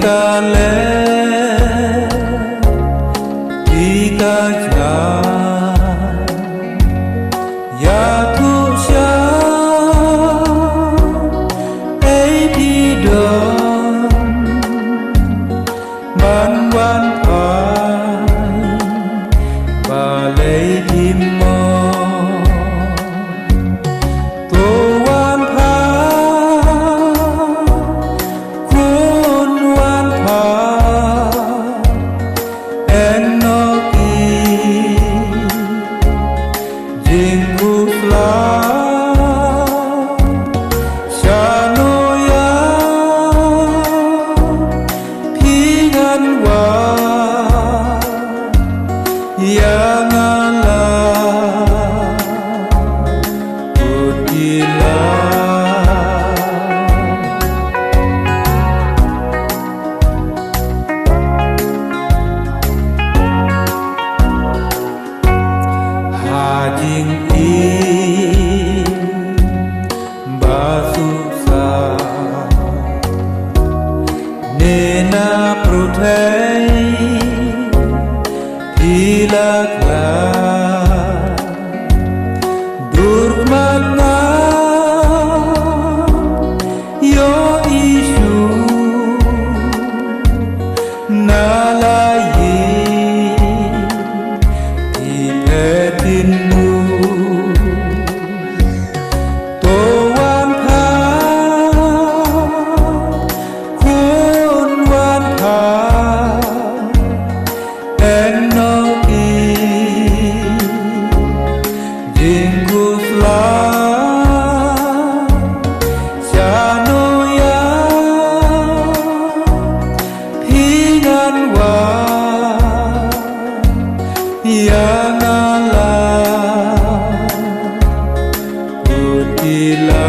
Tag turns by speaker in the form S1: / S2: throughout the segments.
S1: Ikale ikaja ya tusha eidon manwan pai balei timmo tuan pa kun wan pa enoki jingkufla shanoya pinganwa yangala utila hajing basusa nena prothei hilakla durmana yo isu nalayi ipetinmu towan pa kun wan pa enoki jingkufla shanoya pinganwa yangala utila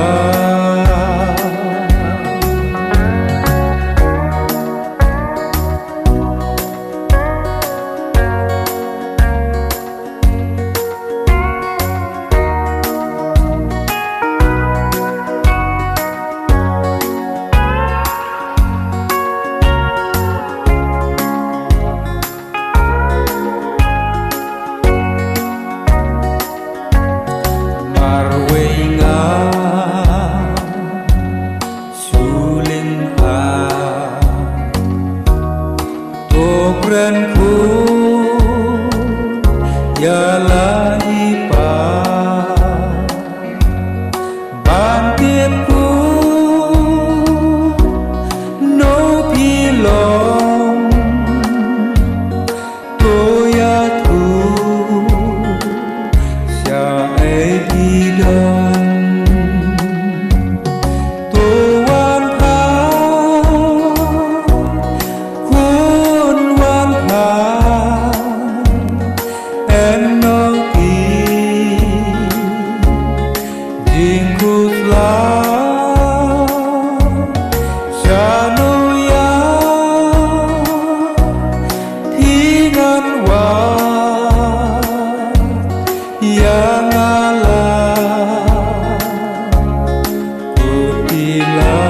S1: marwenga sulinha tokrenku yala ipa bangkitku no pilong toyatku sya eidon tuan pa kun wan pa enoki jingkufla shanoya pinganwa yangala utila